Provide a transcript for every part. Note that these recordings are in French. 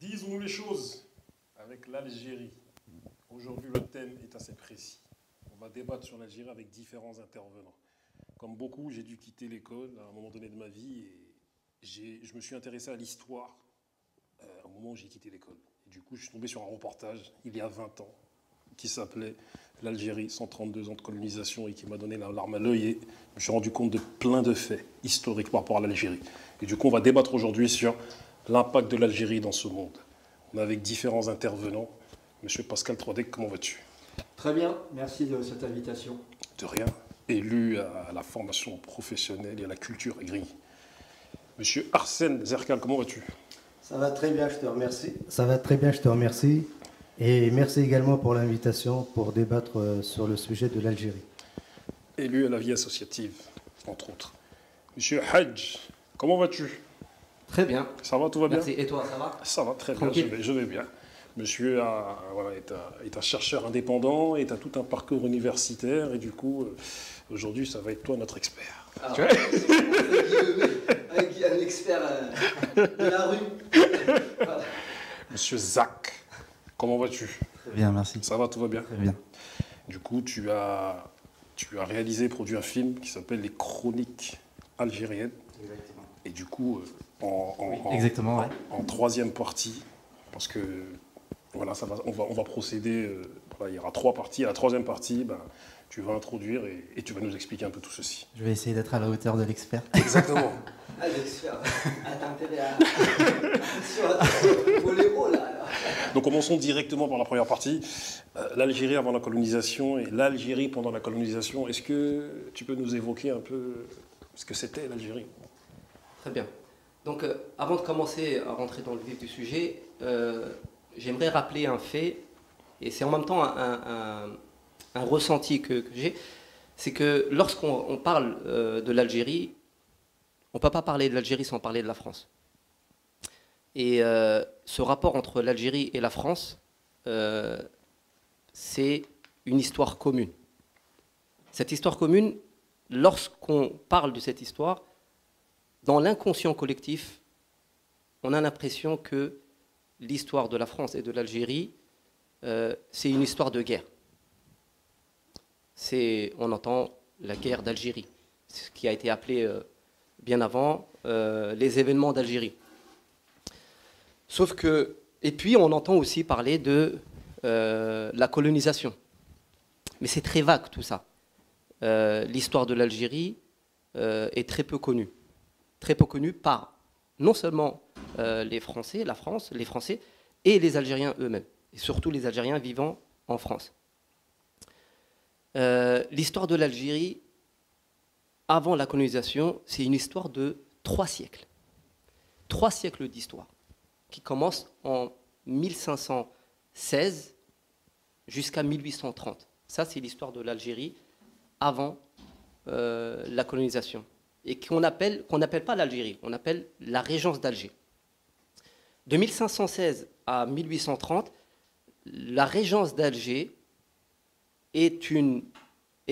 Disons les choses avec l'Algérie. Aujourd'hui, le thème est assez précis. On va débattre sur l'Algérie avec différents intervenants. Comme beaucoup, j'ai dû quitter l'école à un moment donné de ma vie et je me suis intéressé à l'histoire au moment où j'ai quitté l'école. Et du coup, je suis tombé sur un reportage il y a 20 ans qui s'appelait l'Algérie, 132 ans de colonisation et qui m'a donné la larme à l'œil et je me suis rendu compte de plein de faits historiques par rapport à l'Algérie. Et du coup, on va débattre aujourd'hui sur l'impact de l'Algérie dans ce monde. On est avec différents intervenants. Monsieur Pascal Troidec, comment vas-tu? Très bien, merci de cette invitation. De rien. Élu à la formation professionnelle et à la culture gris. Monsieur Arsène Zerkal, comment vas-tu? Ça va très bien, je te remercie. Ça va très bien, je te remercie. Et merci également pour l'invitation pour débattre sur le sujet de l'Algérie. Élu à la vie associative, entre autres. Monsieur Hadj, comment vas-tu? Très bien. Ça va, tout va bien? Merci. Et toi, ça va? Ça va très bien, Tranquille. je vais bien. Monsieur est un chercheur indépendant, est à tout un parcours universitaire et du coup, aujourd'hui, ça va être toi notre expert. Ah, Tu vois avec un expert de la rue. Voilà. Monsieur Zach, comment vas-tu? Très bien, merci. Ça va, tout va bien? Très bien. Du coup, tu as réalisé et produit un film qui s'appelle Les Chroniques algériennes. Exactement. Et du coup, Exactement, ouais. en troisième partie, parce que voilà, on va procéder. Voilà, il y aura 3 parties. À la troisième partie, ben, tu vas introduire et tu vas nous expliquer un peu tout ceci. Je vais essayer d'être à la hauteur de l'expert. Exactement. Ah, l'expert. Ah, t'as intérêt à... Pour les mots, là. Donc commençons directement par la première partie. L'Algérie avant la colonisation et l'Algérie pendant la colonisation. Est-ce que tu peux nous évoquer un peu ce que c'était l'Algérie? Très bien. Donc, avant de commencer à rentrer dans le vif du sujet, j'aimerais rappeler un fait, et c'est en même temps un ressenti que j'ai, c'est que lorsqu'on parle de l'Algérie, on ne peut pas parler de l'Algérie sans parler de la France. Et ce rapport entre l'Algérie et la France, c'est une histoire commune. Cette histoire commune, lorsqu'on parle de cette histoire, dans l'inconscient collectif, on a l'impression que l'histoire de la France et de l'Algérie, c'est une histoire de guerre. On entend la guerre d'Algérie, ce qui a été appelé bien avant les événements d'Algérie. Sauf que, et puis on entend aussi parler de la colonisation. Mais c'est très vague tout ça. L'histoire de l'Algérie est très peu connue. Très peu connue par non seulement les Français, la France, les Français, et les Algériens eux-mêmes. Et surtout les Algériens vivant en France. L'histoire de l'Algérie, avant la colonisation, c'est une histoire de 3 siècles. 3 siècles d'histoire, qui commencent en 1516 jusqu'à 1830. Ça, c'est l'histoire de l'Algérie avant la colonisation. Et qu'on n'appelle pas l'Algérie, on appelle la régence d'Alger. De 1516 à 1830, la régence d'Alger est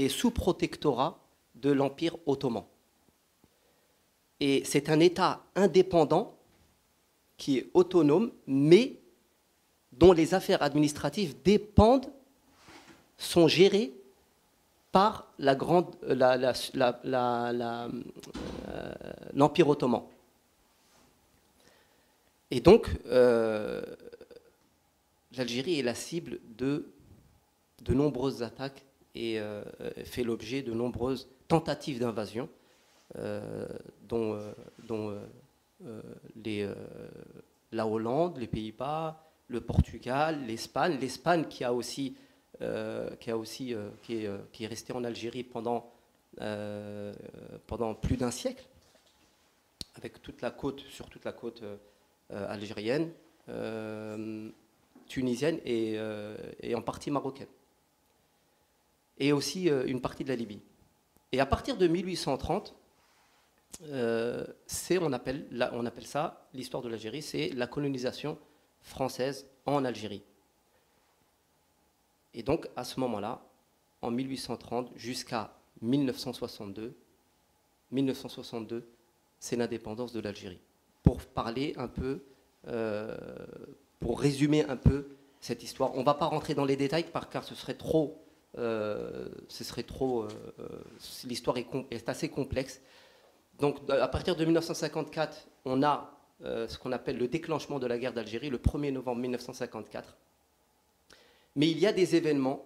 sous protectorat de l'Empire ottoman. Et c'est un État indépendant qui est autonome, mais dont les affaires administratives sont gérées par l'Empire ottoman. Et donc, l'Algérie est la cible de nombreuses attaques et fait l'objet de nombreuses tentatives d'invasion, dont la Hollande, les Pays-Bas, le Portugal, l'Espagne. L'Espagne qui est restée en Algérie pendant plus d'1 siècle, avec sur toute la côte algérienne, tunisienne et en partie marocaine. Et aussi une partie de la Libye. Et à partir de 1830, on appelle ça, l'histoire de l'Algérie, c'est la colonisation française en Algérie. Et donc, à ce moment-là, en 1830 jusqu'à 1962, c'est l'indépendance de l'Algérie. Pour parler un peu pour résumer un peu cette histoire. On ne va pas rentrer dans les détails car ce serait trop. L'histoire est assez complexe. Donc, à partir de 1954, on a ce qu'on appelle le déclenchement de la guerre d'Algérie, le 1er novembre 1954. Mais il y a des événements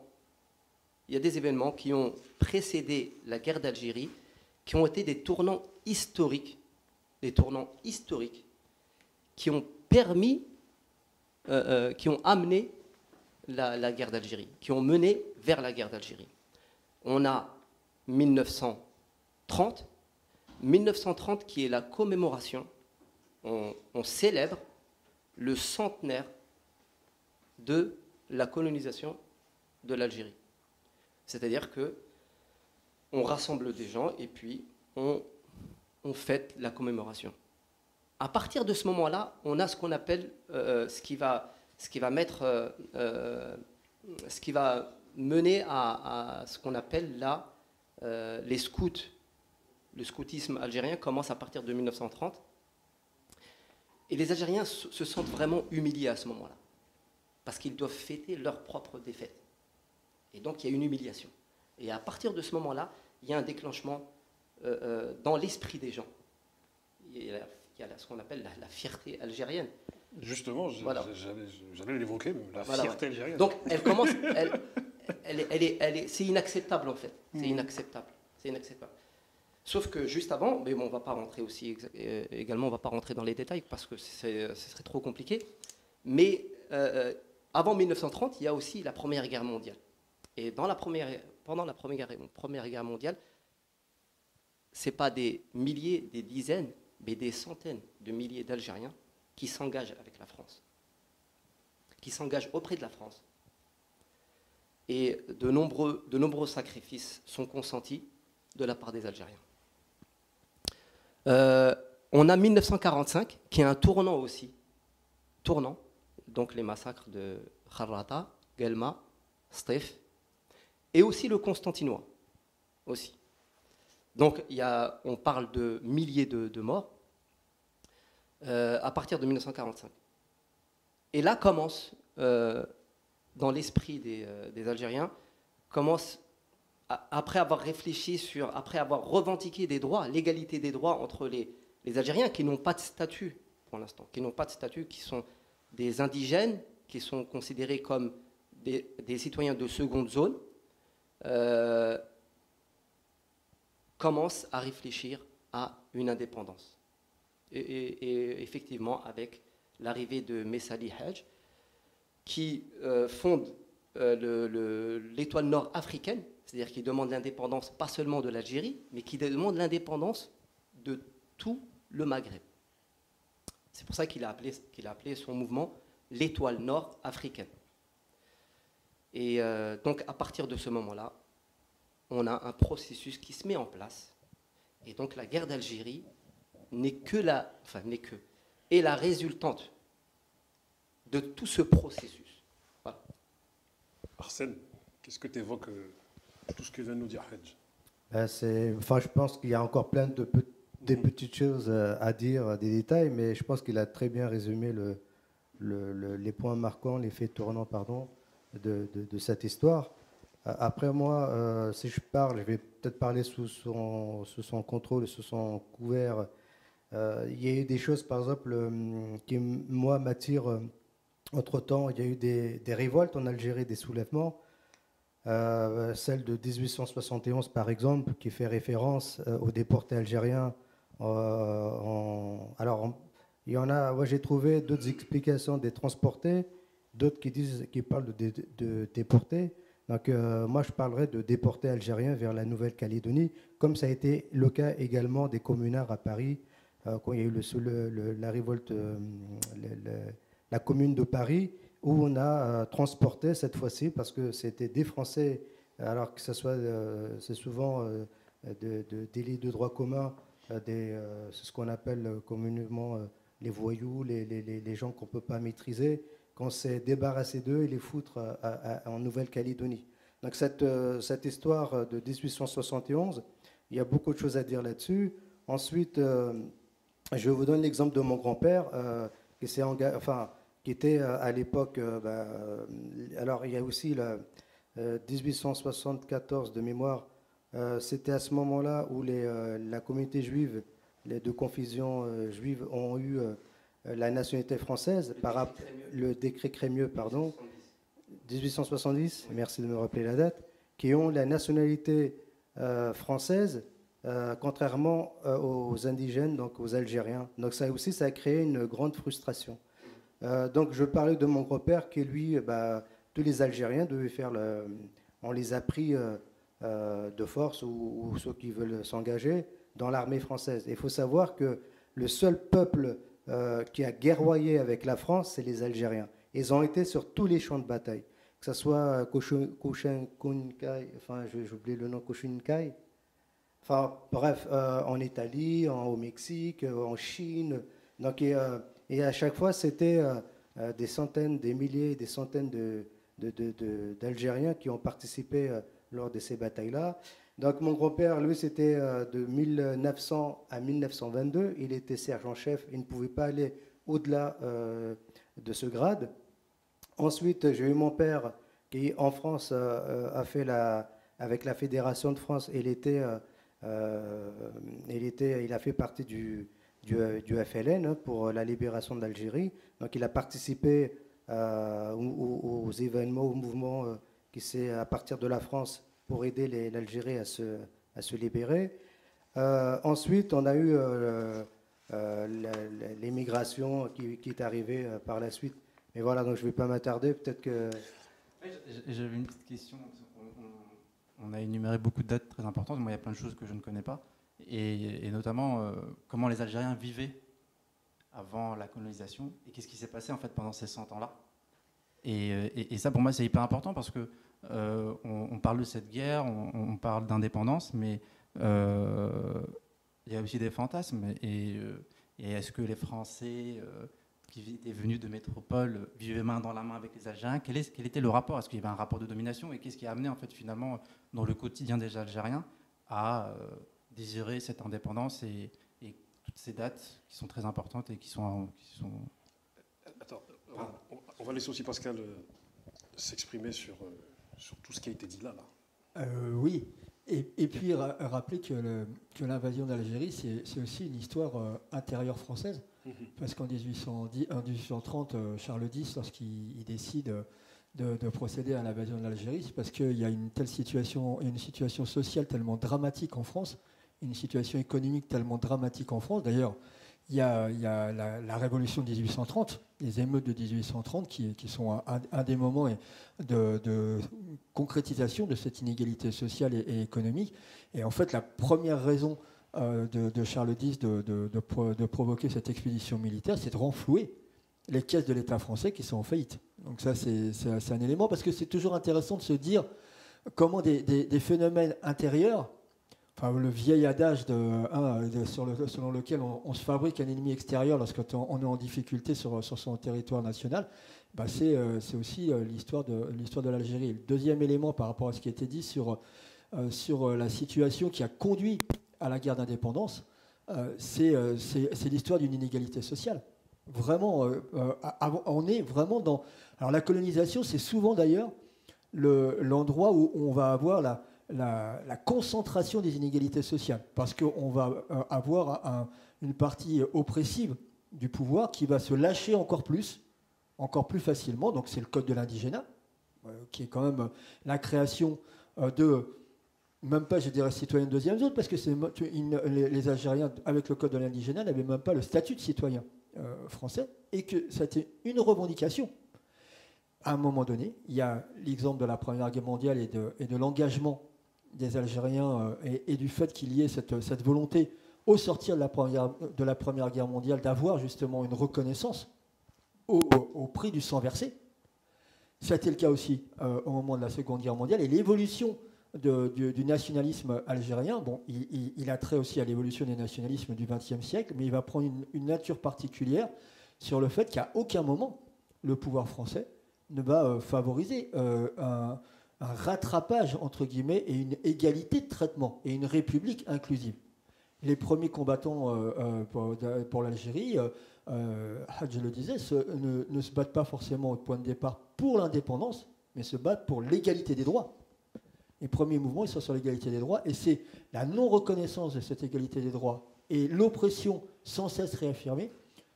qui ont précédé la guerre d'Algérie, qui ont été des tournants historiques, qui ont permis, qui ont amené la guerre d'Algérie, qui ont mené vers la guerre d'Algérie. On a 1930 qui est la commémoration, on célèbre le centenaire de la colonisation de l'Algérie. C'est-à-dire que on rassemble des gens et puis on fête la commémoration. À partir de ce moment-là, on a ce qu'on appelle ce qui va mener à ce qu'on appelle là les scouts. Le scoutisme algérien commence à partir de 1930. Et les Algériens se sentent vraiment humiliés à ce moment-là, parce qu'ils doivent fêter leur propre défaite. Et donc il y a une humiliation. Et à partir de ce moment-là, il y a un déclenchement dans l'esprit des gens. Il y a ce qu'on appelle la fierté algérienne. Justement, j'allais l'évoquer, même, la fierté algérienne. Donc elle commence, c'est inacceptable en fait. C'est inacceptable. Sauf que juste avant, mais bon, on va pas rentrer aussi également, on va pas rentrer dans les détails parce que ce serait trop compliqué. Mais avant 1930, il y a aussi la Première Guerre mondiale. Et pendant la Première Guerre mondiale, c'est pas des milliers, des dizaines, mais des centaines de milliers d'Algériens qui s'engagent avec la France, qui s'engagent auprès de la France. Et de nombreux sacrifices sont consentis de la part des Algériens. On a 1945, qui est un tournant aussi. Donc les massacres de Kharrata, Guelma, Stif, et aussi le Constantinois. Aussi. Donc on parle de milliers de morts à partir de 1945. Et là commence, dans l'esprit des Algériens, après avoir réfléchi après avoir revendiqué des droits, l'égalité des droits entre les Algériens qui n'ont pas de statut pour l'instant, qui sont des indigènes, qui sont considérés comme des citoyens de seconde zone, commencent à réfléchir à une indépendance. Et effectivement, avec l'arrivée de Messali Hadj, qui fonde l'étoile nord africaine, c'est-à-dire qui demande l'indépendance pas seulement de l'Algérie, mais qui demande l'indépendance de tout le Maghreb. C'est pour ça qu'il a appelé son mouvement l'étoile nord africaine. Et donc à partir de ce moment-là, on a un processus qui se met en place. Et donc la guerre d'Algérie est la résultante de tout ce processus. Voilà. Arsène, qu'est-ce que tu évoques tout ce que vient de nous dire Hadj? Je pense qu'il y a encore plein des petites choses à dire, des détails, mais je pense qu'il a très bien résumé les points marquants, les faits tournants, de cette histoire. Après moi, si je parle, je vais peut-être parler sous son contrôle, sous son couvert. Il y a eu des choses, par exemple, qui, moi, m'attirent. Entre-temps, il y a eu des révoltes en Algérie, des soulèvements. Celle de 1871, par exemple, qui fait référence aux déportés algériens. Alors, il y en a, moi j'ai trouvé d'autres explications des transportés, d'autres qui parlent de déportés. Donc, moi je parlerais de déportés algériens vers la Nouvelle-Calédonie, comme ça a été le cas également des communards à Paris, quand il y a eu la révolte, la commune de Paris, où on a transporté cette fois-ci, parce que c'était des Français, alors que c'est souvent des délits de droit commun, c'est ce qu'on appelle communément les voyous, les gens qu'on ne peut pas maîtriser, qu'on s'est débarrassé d'eux et les foutre en Nouvelle-Calédonie. Donc cette histoire de 1871, il y a beaucoup de choses à dire là-dessus. Ensuite, je vous donne l'exemple de mon grand-père, qui était à l'époque. Alors, il y a aussi 1874 de mémoire. C'était à ce moment-là où la communauté juive, les deux confessions juives, ont eu la nationalité française par le décret Crémieux, pardon, 1870. Merci de me rappeler la date, qui ont la nationalité française. Contrairement aux indigènes, donc aux Algériens. Donc ça aussi, ça a créé une grande frustration. Donc je parlais de mon grand-père qui, lui, tous les Algériens devaient faire on les a pris de force ou ceux qui veulent s'engager dans l'armée française. Il faut savoir que le seul peuple qui a guerroyé avec la France, c'est les Algériens. Ils ont été sur tous les champs de bataille, que ce soit Koshinkai, j'ai oublié le nom, Koshinkai. Enfin, bref, en Italie, au Mexique, en Chine. Donc, et à chaque fois, c'était des centaines, des milliers, des centaines d'Algériens qui ont participé lors de ces batailles-là. Donc, mon grand-père, lui, c'était de 1900 à 1922. Il était sergent-chef. Il ne pouvait pas aller au-delà de ce grade. Ensuite, j'ai eu mon père qui, en France, a fait avec la Fédération de France, il a fait partie du FLN pour la libération d'Algérie. Donc il a participé aux événements, aux mouvements qui s'est à partir de la France pour aider l'Algérie à se libérer. Ensuite, on a eu l'émigration qui est arrivée par la suite. Mais voilà, donc je ne vais pas m'attarder. Peut-être que... J'avais une petite question. On a énuméré beaucoup de dates très importantes. Moi, il y a plein de choses que je ne connais pas. Et notamment, comment les Algériens vivaient avant la colonisation et qu'est-ce qui s'est passé en fait pendant ces 100 ans-là. Et ça, pour moi, c'est hyper important parce que on parle de cette guerre, on parle d'indépendance, mais il y a aussi des fantasmes. Et est-ce que les Français qui étaient venus de métropole vivaient main dans la main avec les Algériens? Quel était le rapport? Est-ce qu'il y avait un rapport de domination? Et qu'est-ce qui a amené en fait finalement dans le quotidien des Algériens à désirer cette indépendance et toutes ces dates qui sont très importantes et qui sont... Attends, on va laisser aussi Pascal s'exprimer sur tout ce qui a été dit là. Oui, et puis rappeler que l'invasion d'Algérie, c'est aussi une histoire intérieure française. Parce qu'en 1830, Charles X, lorsqu'il décide de procéder à l'invasion de l'Algérie, c'est parce qu'il y a une situation sociale tellement dramatique en France, une situation économique tellement dramatique en France. D'ailleurs, il y a la révolution de 1830, les émeutes de 1830, qui sont un des moments de concrétisation de cette inégalité sociale et économique. Et en fait, la première raison de Charles X de provoquer cette expédition militaire, c'est de renflouer les caisses de l'État français qui sont en faillite. Donc ça, c'est un élément, parce que c'est toujours intéressant de se dire comment des phénomènes intérieurs, enfin, le vieil adage selon lequel on se fabrique un ennemi extérieur lorsqu'on est en difficulté sur son territoire national, c'est aussi l'histoire de l'Algérie. Le deuxième élément par rapport à ce qui a été dit sur la situation qui a conduit à la guerre d'indépendance, c'est l'histoire d'une inégalité sociale. Vraiment, on est vraiment dans... Alors la colonisation, c'est souvent d'ailleurs l'endroit où on va avoir la concentration des inégalités sociales, parce qu'on va avoir une partie oppressive du pouvoir qui va se lâcher encore plus facilement. Donc c'est le code de l'indigénat, qui est quand même la création même pas, je dirais, citoyen de deuxième zone, parce que les Algériens, avec le code de l'indigénat, n'avaient même pas le statut de citoyen français, et que c'était une revendication. À un moment donné, il y a l'exemple de la Première Guerre mondiale et de l'engagement des Algériens et du fait qu'il y ait cette volonté, au sortir de la Première Guerre mondiale, d'avoir justement une reconnaissance au prix du sang versé. Ça a été le cas aussi au moment de la Seconde Guerre mondiale, et l'évolution du nationalisme algérien, il a trait aussi à l'évolution des nationalismes du XXe siècle, mais il va prendre une nature particulière sur le fait qu'à aucun moment le pouvoir français ne va favoriser un rattrapage, entre guillemets, et une égalité de traitement, et une république inclusive. Les premiers combattants pour l'Algérie Hadj le disait, ne se battent pas forcément au point de départ pour l'indépendance, mais se battent pour l'égalité des droits. Les premiers mouvements, ils sont sur l'égalité des droits, et c'est la non-reconnaissance de cette égalité des droits et l'oppression sans cesse réaffirmée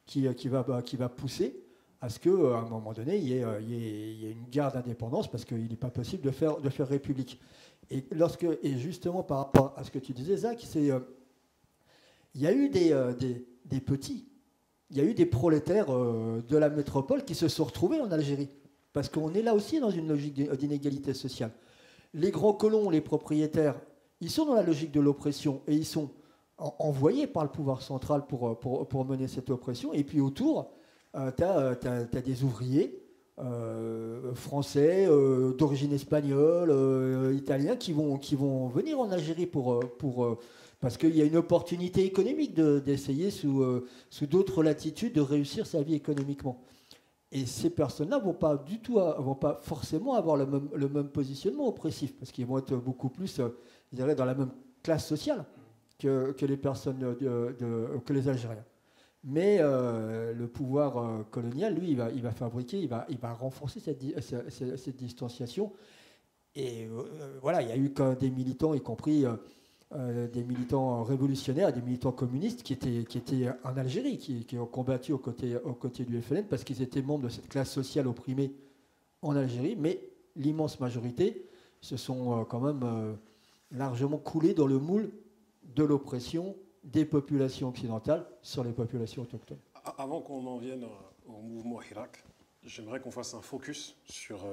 qui va pousser à ce qu'à un moment donné, il y ait une guerre d'indépendance, parce qu'il n'est pas possible de faire république. Et justement, par rapport à ce que tu disais, Zach, il y a eu des petits, il y a eu des prolétaires de la métropole qui se sont retrouvés en Algérie, parce qu'on est là aussi dans une logique d'inégalité sociale. Les grands colons, les propriétaires, ils sont dans la logique de l'oppression, et ils sont envoyés par le pouvoir central pour mener cette oppression. Et puis autour, tu as des ouvriers français, d'origine espagnole, italiens, qui vont venir en Algérie parce qu'il y a une opportunité économique d'essayer sous d'autres latitudes de réussir sa vie économiquement. Et ces personnes-là vont pas forcément avoir le même positionnement oppressif, parce qu'ils vont être beaucoup plus, je dirais, dans la même classe sociale que les personnes, que les Algériens. Mais le pouvoir colonial, lui, il va fabriquer, il va renforcer cette distanciation. Et voilà, il y a eu quand même des militants, y compris des militants révolutionnaires, des militants communistes qui étaient en Algérie, qui ont combattu aux côtés du FLN, parce qu'ils étaient membres de cette classe sociale opprimée en Algérie. Mais l'immense majorité se sont quand même largement coulés dans le moule de l'oppression des populations occidentales sur les populations autochtones. Avant qu'on en vienne au mouvement Hirak, j'aimerais qu'on fasse un focus sur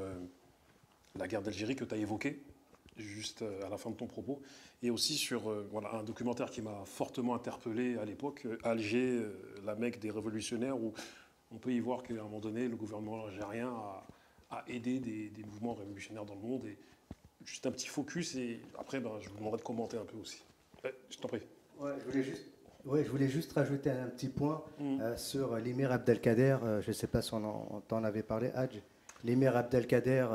la guerre d'Algérie que tu as évoquée, juste à la fin de ton propos, et aussi sur un documentaire qui m'a fortement interpellé à l'époque, Alger, la Mecque des révolutionnaires, où on peut y voir qu'à un moment donné, le gouvernement algérien a aidé des mouvements révolutionnaires dans le monde. Et juste un petit focus, et après, je vous demanderai de commenter un peu aussi. Je t'en prie. Ouais, je voulais juste rajouter un petit point sur l'émir Abdelkader. Je ne sais pas si on t'en avait parlé, Hadj. L'émir Abdelkader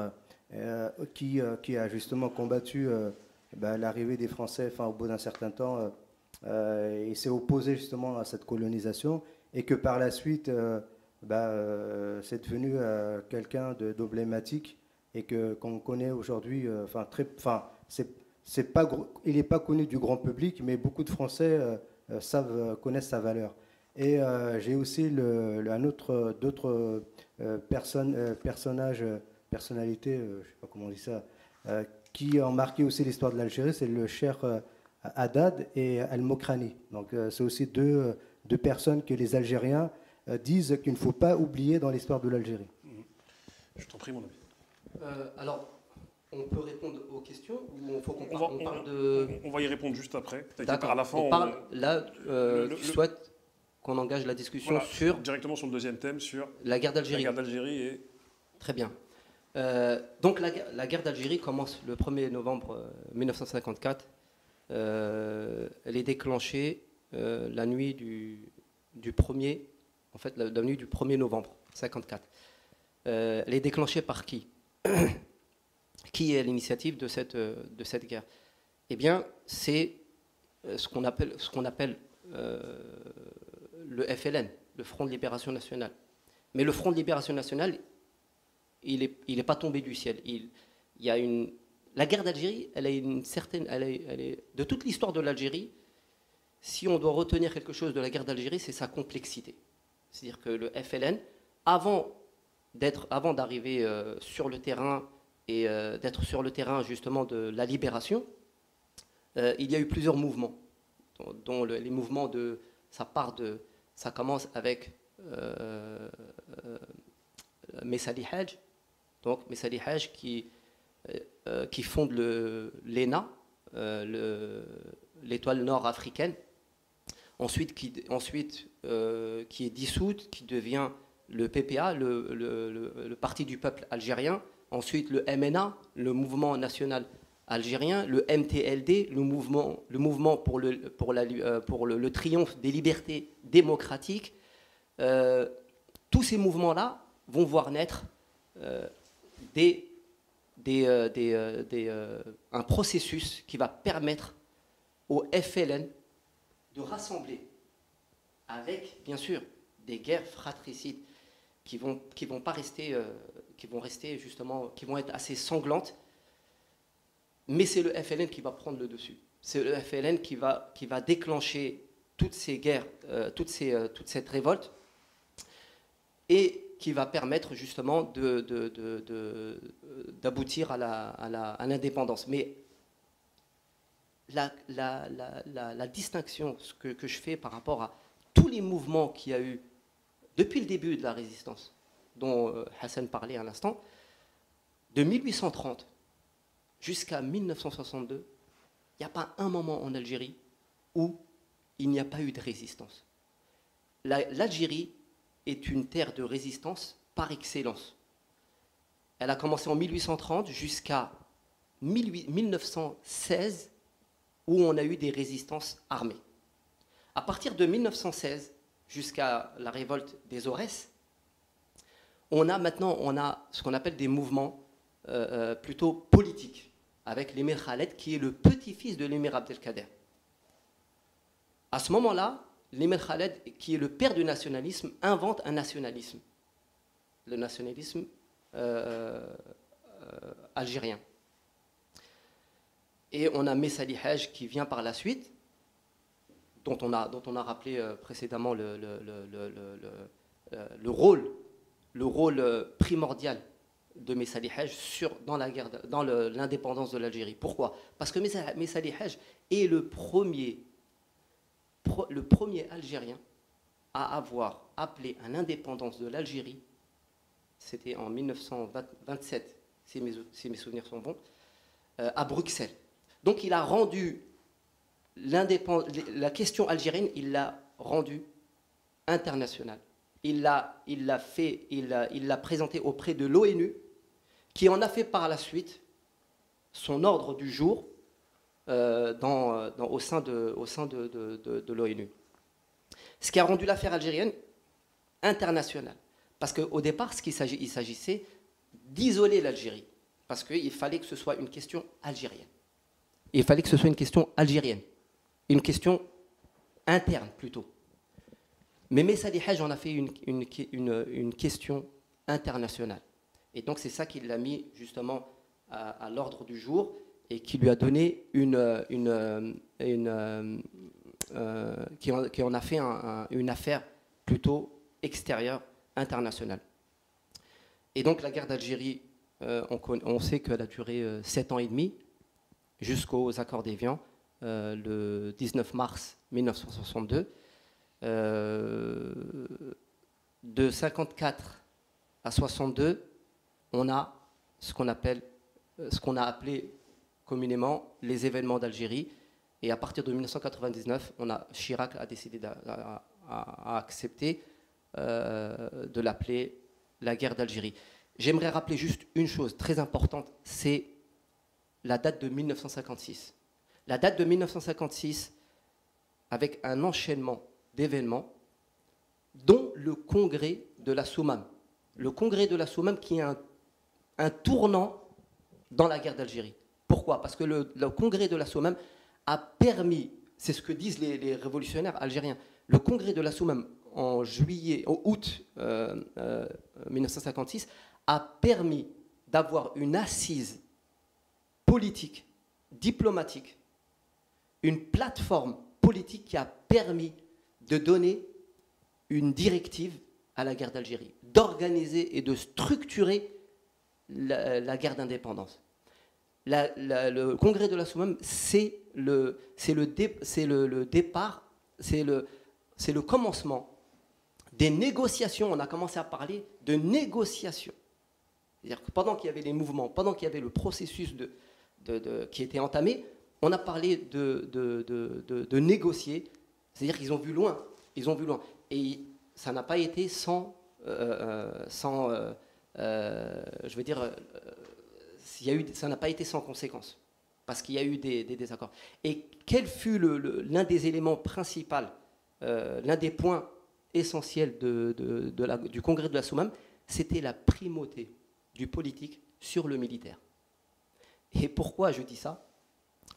qui a justement combattu l'arrivée des Français au bout d'un certain temps. Il s'est opposé justement à cette colonisation, et que par la suite, c'est devenu quelqu'un d'emblématique, et qu'on connaît aujourd'hui. Il n'est pas connu du grand public, mais beaucoup de Français connaissent sa valeur. Et j'ai aussi d'autres personnalités, je ne sais pas comment on dit ça, qui ont marqué aussi l'histoire de l'Algérie. C'est le Cheikh Haddad et Al-Mokrani. Donc c'est aussi deux personnes que les Algériens disent qu'il ne faut pas oublier dans l'histoire de l'Algérie. Je t'en prie, mon ami. Alors, on peut répondre aux questions, ou il faut qu'on parle de... On va y répondre juste après. D'accord. À la fin, tu souhaites qu'on engage la discussion directement sur le deuxième thème, sur la guerre d'Algérie. La guerre d'Algérie et... Très bien. Donc la guerre d'Algérie commence le 1er novembre 1954. Elle est déclenchée la nuit du 1er, en fait, la nuit du 1er novembre 1954. Elle est déclenchée par qui? Qui est à l'initiative de cette guerre? Eh bien, c'est ce qu'on appelle le FLN, le Front de Libération Nationale. Mais le Front de Libération Nationale, il est pas tombé du ciel. La guerre d'Algérie, elle a une certaine, de toute l'histoire de l'Algérie. Si on doit retenir quelque chose de la guerre d'Algérie, c'est sa complexité. C'est-à-dire que le FLN, avant d'arriver sur le terrain et d'être sur le terrain justement de la libération, il y a eu plusieurs mouvements, dont les mouvements ça commence avec Messali Hadj, donc Messali Hadj qui fonde l'ENA, l'étoile nord africaine, ensuite qui est dissoute, qui devient le PPA, le Parti du peuple algérien, ensuite le MNA, le mouvement national algérien, le MTLD, le mouvement pour le triomphe des libertés démocratiques. Tous ces mouvements-là vont voir naître un processus qui va permettre au FLN de rassembler, avec bien sûr des guerres fratricides qui vont pas rester, qui vont rester justement, qui vont être assez sanglantes. Mais c'est le FLN qui va prendre le dessus. C'est le FLN qui va déclencher toutes ces guerres, toute cette révolte, et qui va permettre justement d'aboutir à l'indépendance. Mais la distinction que je fais par rapport à tous les mouvements qu'il y a eu depuis le début de la résistance, dont Hassan parlait à l'instant, de 1830 jusqu'à 1962, il n'y a pas un moment en Algérie où il n'y a pas eu de résistance. L'Algérie est une terre de résistance par excellence. Elle a commencé en 1830 jusqu'à 1916, où on a eu des résistances armées. À partir de 1916 jusqu'à la révolte des Aurès, on a ce qu'on appelle des mouvements plutôt politiques, avec l'émir Khaled, qui est le petit-fils de l'émir Abdelkader. À ce moment-là, l'émir Khaled, qui est le père du nationalisme, invente un nationalisme, le nationalisme algérien. Et on a Messali Haj qui vient par la suite, dont on a rappelé précédemment le rôle primordial de Messali Haj dans l'indépendance de l'Algérie. Pourquoi? Parce que Messali Haj est le premier Algérien à avoir appelé à l'indépendance de l'Algérie. C'était en 1927, si mes souvenirs sont bons, à Bruxelles. Donc il a rendu la question algérienne, il l'a rendue internationale. Il l'a présenté auprès de l'ONU, qui en a fait par la suite son ordre du jour au sein de l'ONU. Ce qui a rendu l'affaire algérienne internationale. Parce qu'au départ, il s'agissait d'isoler l'Algérie. Parce qu'il fallait que ce soit une question algérienne. Il fallait que ce soit une question algérienne. Une question interne, plutôt. Mais Messali Haj en a fait une question internationale. Et donc, c'est ça qui l'a mis, justement, à l'ordre du jour et qui lui a donné qui en a fait une affaire plutôt extérieure, internationale. Et donc, la guerre d'Algérie, on sait qu'elle a duré 7 ans et demi, jusqu'aux accords d'Évian, le 19 mars 1962. De 54 à 62, on a ce qu'on a appelé communément les événements d'Algérie. Et à partir de 1999, Chirac a décidé à accepter de l'appeler la guerre d'Algérie. J'aimerais rappeler juste une chose très importante, c'est la date de 1956. La date de 1956, avec un enchaînement d'événements, dont le congrès de la Soumam. Le congrès de la Soumam qui est un tournant dans la guerre d'Algérie. Pourquoi? Parce que le congrès de la Soumam a permis, c'est ce que disent les révolutionnaires algériens, le congrès de la Soumam en août 1956 a permis d'avoir une assise politique, diplomatique, une plateforme politique qui a permis de donner une directive à la guerre d'Algérie, d'organiser et de structurer la guerre d'indépendance. Le congrès de la Soumam, c'est le départ, c'est le commencement des négociations. On a commencé à parler de négociations. C'est-à-dire que pendant qu'il y avait les mouvements, pendant qu'il y avait le processus qui était entamé, on a parlé de négocier. C'est-à-dire qu'ils ont vu loin. Ils ont vu loin. Et ça n'a pas été ça n'a pas été sans conséquence, parce qu'il y a eu des désaccords. Et quel fut l'un des éléments principaux, l'un des points essentiels du congrès de la Soumam, c'était la primauté du politique sur le militaire. Et pourquoi je dis ça?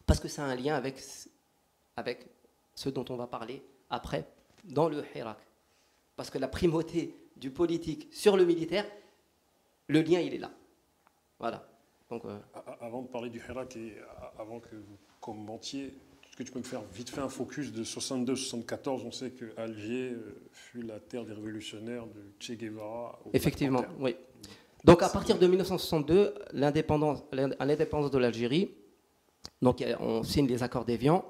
Parce que ça a un lien avec ce dont on va parler après, dans le Hirak. parce que la primauté du politique sur le militaire, le lien, il est là. Voilà. Donc, Avant de parler du Hirak et avant que vous commentiez, est-ce que tu peux me faire vite fait un focus de 62-74? On sait que Alger fut la terre des révolutionnaires de Che Guevara. Effectivement, oui. Donc à partir de 1962, l'indépendance de l'Algérie, donc on signe les accords d'Évian.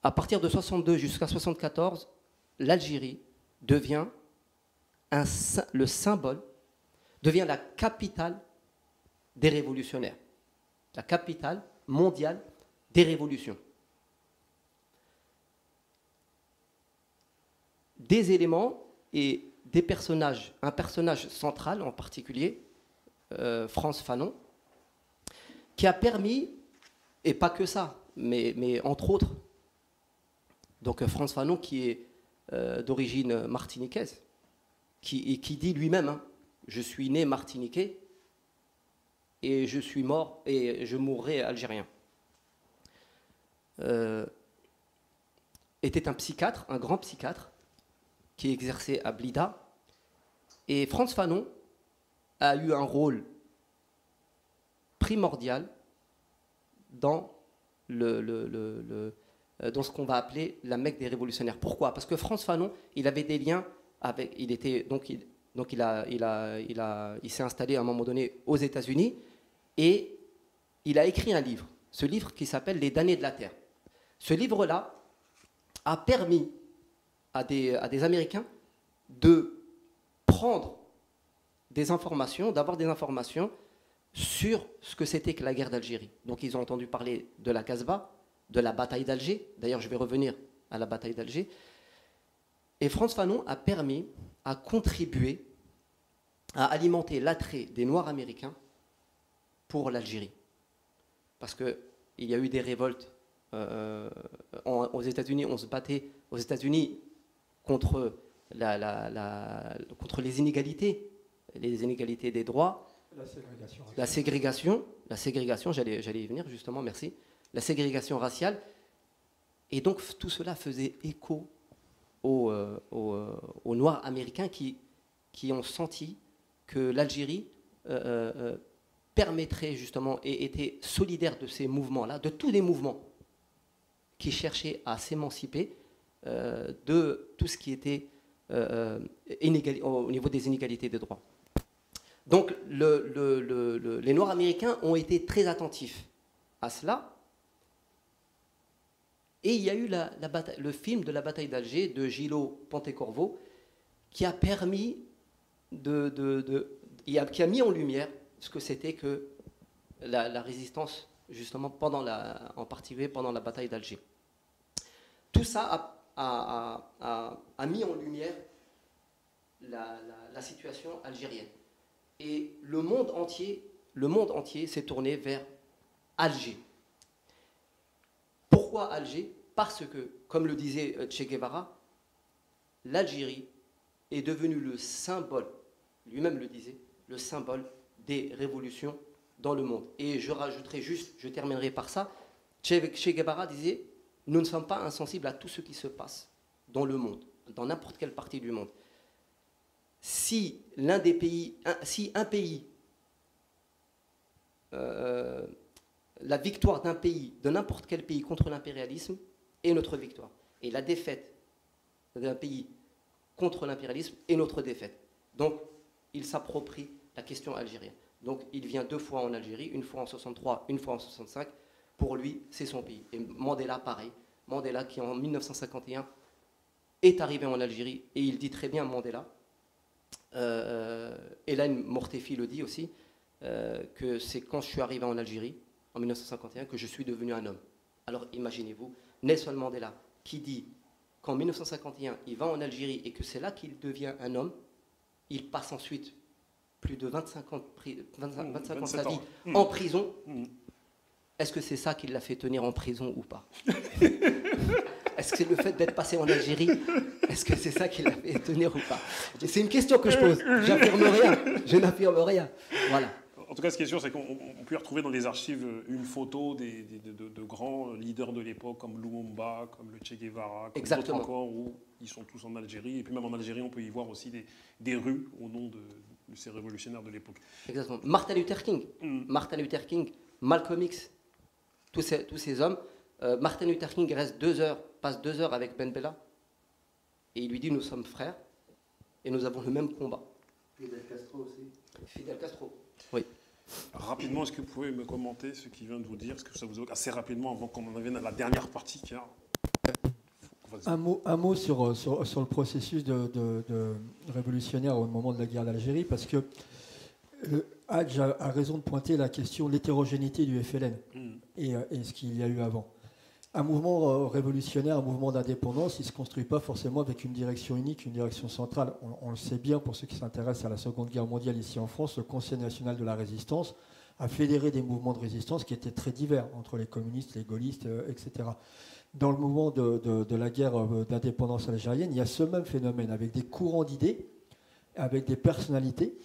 À partir de 62 jusqu'à 74, l'Algérie devient le symbole, devient la capitale des révolutionnaires, la capitale mondiale des révolutions. Des éléments et des personnages, un personnage central en particulier, Frantz Fanon, qui a permis, et pas que ça, mais entre autres, donc Frantz Fanon qui est d'origine martiniquaise, qui dit lui-même, hein, je suis né martiniquais et je suis mort et je mourrai algérien. Était un psychiatre, un grand psychiatre, qui exerçait à Blida. Et Frantz Fanon a eu un rôle primordial dans, dans ce qu'on va appeler la Mecque des révolutionnaires. Pourquoi? Parce que Frantz Fanon, il avait des liens avec... Il s'est installé à un moment donné aux États-Unis et il a écrit un livre. Ce livre qui s'appelle Les damnés de la terre. Ce livre-là a permis à des Américains de prendre des informations, d'avoir des informations sur ce que c'était que la guerre d'Algérie. Donc ils ont entendu parler de la Casbah, de la bataille d'Alger. D'ailleurs, je vais revenir à la bataille d'Alger. Et Frantz Fanon a contribué à alimenter l'attrait des Noirs américains pour l'Algérie. Parce qu'il y a eu des révoltes aux États-Unis. On se battait aux États-Unis contre les inégalités des droits, la ségrégation, j'allais y venir justement, merci, la ségrégation raciale, et donc tout cela faisait écho aux Noirs américains qui ont senti que l'Algérie permettrait justement et était solidaire de ces mouvements-là, de tous les mouvements qui cherchaient à s'émanciper de tout ce qui était au niveau des inégalités des droits. Donc les Noirs américains ont été très attentifs à cela. Et il y a eu le film de la bataille d'Alger de Gillo Pontecorvo qui a permis qui a mis en lumière ce que c'était que la résistance, justement, en particulier pendant la bataille d'Alger. Tout ça a mis en lumière la situation algérienne. Et le monde entier s'est tourné vers Alger. Pourquoi Alger? Parce que, comme le disait Che Guevara, l'Algérie est devenue le symbole, lui-même le disait, le symbole des révolutions dans le monde. Et je rajouterai juste, je terminerai par ça, Che Guevara disait, nous ne sommes pas insensibles à tout ce qui se passe dans le monde, dans n'importe quelle partie du monde. Si un pays, la victoire d'un pays, de n'importe quel pays contre l'impérialisme est notre victoire. Et la défaite d'un pays contre l'impérialisme est notre défaite. Donc, il s'approprie la question algérienne. Donc, il vient 2 fois en Algérie, une fois en 63, une fois en 65. Pour lui, c'est son pays. Et Mandela, pareil. Mandela, qui en 1951 est arrivé en Algérie, et il dit très bien, Mandela, Hélène Mortefi le dit aussi, que c'est quand je suis arrivé en Algérie, en 1951, que je suis devenu un homme. Alors imaginez-vous, Nelson Mandela, qui dit qu'en 1951, il va en Algérie et que c'est là qu'il devient un homme, il passe ensuite plus de 25 ans de sa vie en prison. Est-ce que c'est ça qui l'a fait tenir en prison ou pas? Est-ce que c'est le fait d'être passé en Algérie? Est-ce que c'est ça qui l'a fait tenir ou pas? C'est une question que je pose. J'affirme rien. Je n'affirme rien. Voilà. En tout cas, ce qui est sûr, c'est qu'on peut retrouver dans les archives une photo de grands leaders de l'époque, comme Lumumba, comme le Che Guevara, comme d'autres encore, où ils sont tous en Algérie. Et puis même en Algérie, on peut y voir aussi des rues au nom de ces révolutionnaires de l'époque. Exactement. Martin Luther King, Martin Luther King, Malcolm X, tous ces hommes. Martin Luther King passe 2 heures avec Ben Bella, et il lui dit: nous sommes frères et nous avons le même combat. Fidel Castro aussi. Fidel Castro. Oui. Rapidement, est-ce que vous pouvez me commenter ce qu'il vient de vous dire? Est-ce que ça vous évoque assez rapidement avant qu'on en vienne à la dernière partie Un mot sur le processus de révolutionnaire au moment de la guerre d'Algérie, parce que Hadj a raison de pointer la question de l'hétérogénéité du FLN et ce qu'il y a eu avant. Un mouvement révolutionnaire, un mouvement d'indépendance, il ne se construit pas forcément avec une direction unique, une direction centrale. On le sait bien, pour ceux qui s'intéressent à la Seconde Guerre mondiale ici en France, le Conseil national de la résistance a fédéré des mouvements de résistance qui étaient très divers, entre les communistes, les gaullistes, etc. Dans le mouvement de la guerre d'indépendance algérienne, il y a ce même phénomène, avec des courants d'idées, avec des personnalités,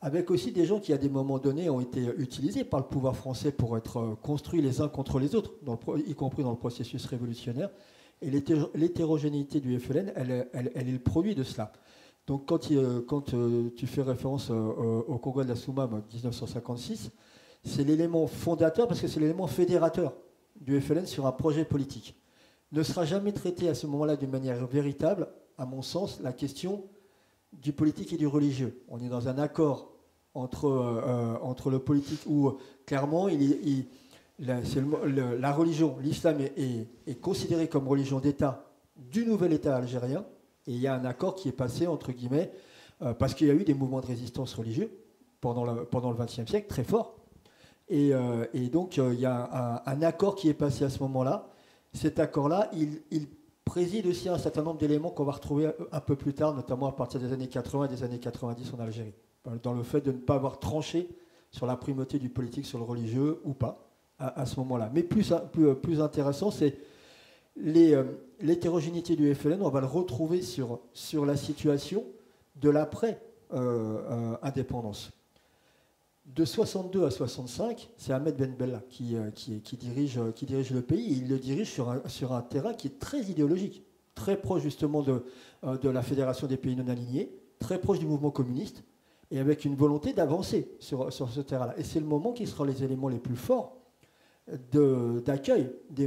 avec aussi des gens qui, à des moments donnés, ont été utilisés par le pouvoir français pour être construits les uns contre les autres, y compris dans le processus révolutionnaire. Et l'hétérogénéité du FLN, elle est le produit de cela. Donc quand tu fais référence au Congrès de la Soumam 1956, c'est l'élément fondateur, parce que c'est l'élément fédérateur du FLN sur un projet politique. Ne sera jamais traité à ce moment-là d'une manière véritable, à mon sens, la question du politique et du religieux. On est dans un accord entre le politique où, clairement, la religion, l'islam est considéré comme religion d'État du nouvel État algérien, et il y a un accord qui est passé, entre guillemets, parce qu'il y a eu des mouvements de résistance religieux pendant le XXe siècle, très forts, et donc il y a un accord qui est passé à ce moment-là. Cet accord-là, il préside aussi un certain nombre d'éléments qu'on va retrouver un peu plus tard, notamment à partir des années 80 et des années 90 en Algérie, dans le fait de ne pas avoir tranché sur la primauté du politique sur le religieux ou pas à ce moment-là. Mais plus intéressant, c'est l'hétérogénéité du FLN. On va le retrouver sur la situation de l'après-indépendance. De 62 à 65, c'est Ahmed Ben Bella qui dirige le pays. Il le dirige sur un terrain qui est très idéologique, très proche justement de la Fédération des pays non alignés, très proche du mouvement communiste, et avec une volonté d'avancer sur ce terrain-là. Et c'est le moment qui sera les éléments les plus forts d'accueil des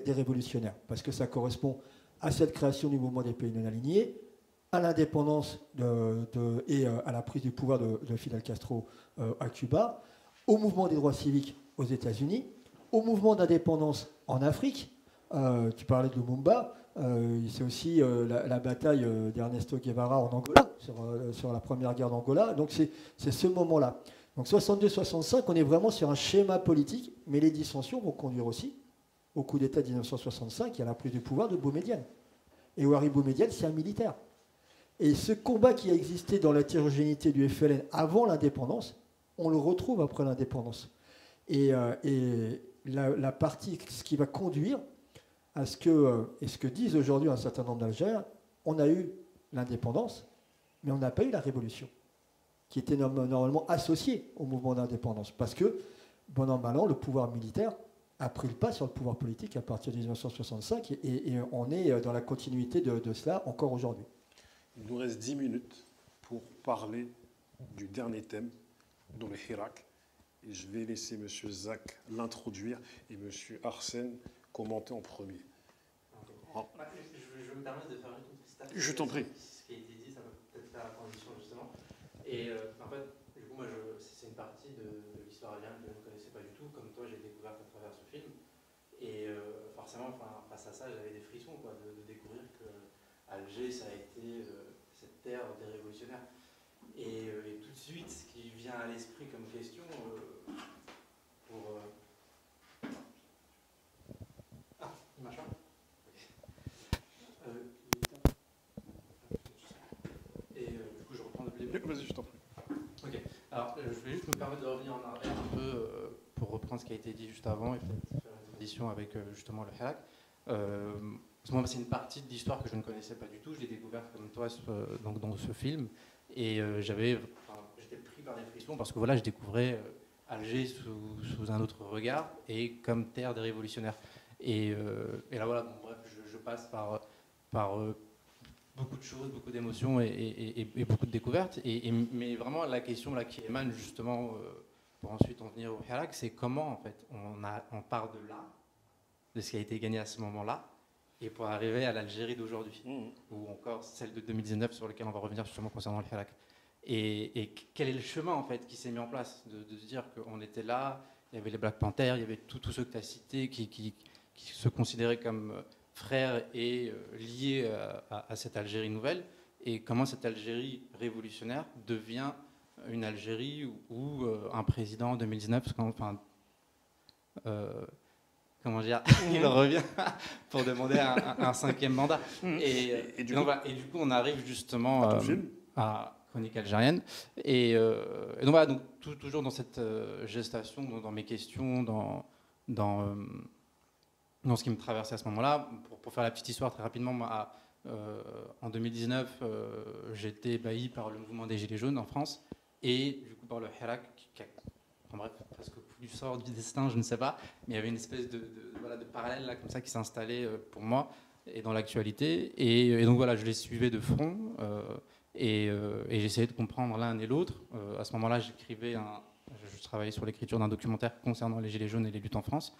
révolutionnaires, parce que ça correspond à cette création du mouvement des pays non alignés, à l'indépendance et à la prise du pouvoir de Fidel Castro à Cuba, au mouvement des droits civiques aux États-Unis, au mouvement d'indépendance en Afrique. Tu parlais de Lumumba, c'est aussi la bataille d'Ernesto Guevara en Angola, sur la première guerre d'Angola. Donc c'est ce moment-là. Donc 62-65, on est vraiment sur un schéma politique, mais les dissensions vont conduire aussi au coup d'État de 1965 et à la prise du pouvoir de Boumedienne. Et Ouari Boumedienne, c'est un militaire. Et ce combat qui a existé dans l'hétérogénéité du FLN avant l'indépendance, on le retrouve après l'indépendance. Et la partie, ce qui va conduire à ce que disent aujourd'hui un certain nombre d'Algériens, on a eu l'indépendance, mais on n'a pas eu la révolution, qui était normalement associée au mouvement d'indépendance. Parce que, bon an, mal an, le pouvoir militaire a pris le pas sur le pouvoir politique à partir de 1965, et on est dans la continuité de cela encore aujourd'hui. Il nous reste 10 minutes pour parler du dernier thème, dans le Hirak. Et je vais laisser M. Zach l'introduire et M. Arsène commenter en premier. Je me permets de faire une petite affaire. Je t'en prie. Ce qui a été dit, ça va peut-être faire la transition justement. Et en fait, du coup, moi, c'est une partie de l'histoire algérienne que je ne connaissais pas du tout. Comme toi, j'ai découvert à travers ce film. Et forcément, face à ça, j'avais des frissons de découvrir que Alger, ça a été cette terre des révolutionnaires. Et tout de suite, ce qui vient à l'esprit comme question machin. Et du coup, je reprends le début. Vas-y, je t'en prie. Ok. Alors, je vais juste me permettre de revenir en arrière un peu pour reprendre ce qui a été dit juste avant et peut-être faire une transition avec justement le Hirak. Moi, c'est une partie de l'histoire que je ne connaissais pas du tout. Je l'ai découvert comme toi donc dans ce film. Et j'étais pris par des frissons parce que voilà, je découvrais Alger sous un autre regard et comme terre des révolutionnaires. Et là voilà, bon, bref, je passe par beaucoup de choses, beaucoup d'émotions et beaucoup de découvertes. Mais vraiment la question là qui émane justement pour ensuite en venir au Hirak, c'est comment en fait on part de là, de ce qui a été gagné à ce moment-là, et pour arriver à l'Algérie d'aujourd'hui, ou encore celle de 2019 sur laquelle on va revenir justement concernant le Hirak. Et quel est le chemin en fait qui s'est mis en place de se dire qu'on était là, il y avait les Black Panthers, il y avait tous ceux que tu as cités qui se considéraient comme frères et liés à cette Algérie nouvelle, et comment cette Algérie révolutionnaire devient une Algérie où un président en 2019, enfin, comment dire, il revient pour demander un 5e mandat. Et du coup, on arrive justement à Chronique algérienne. Et donc voilà, donc, toujours dans cette gestation, dans mes questions, dans ce qui me traversait à ce moment-là. Pour faire la petite histoire très rapidement, en 2019, j'ai été ébahi par le mouvement des Gilets jaunes en France et du coup par le Hirak, en bref, presque coup du sort, du destin, je ne sais pas, mais il y avait une espèce de parallèle là, comme ça qui s'installait pour moi et dans l'actualité. Et donc voilà, je les suivais de front et j'essayais de comprendre l'un et l'autre. À ce moment-là, je travaillais sur l'écriture d'un documentaire concernant les Gilets jaunes et les luttes en France.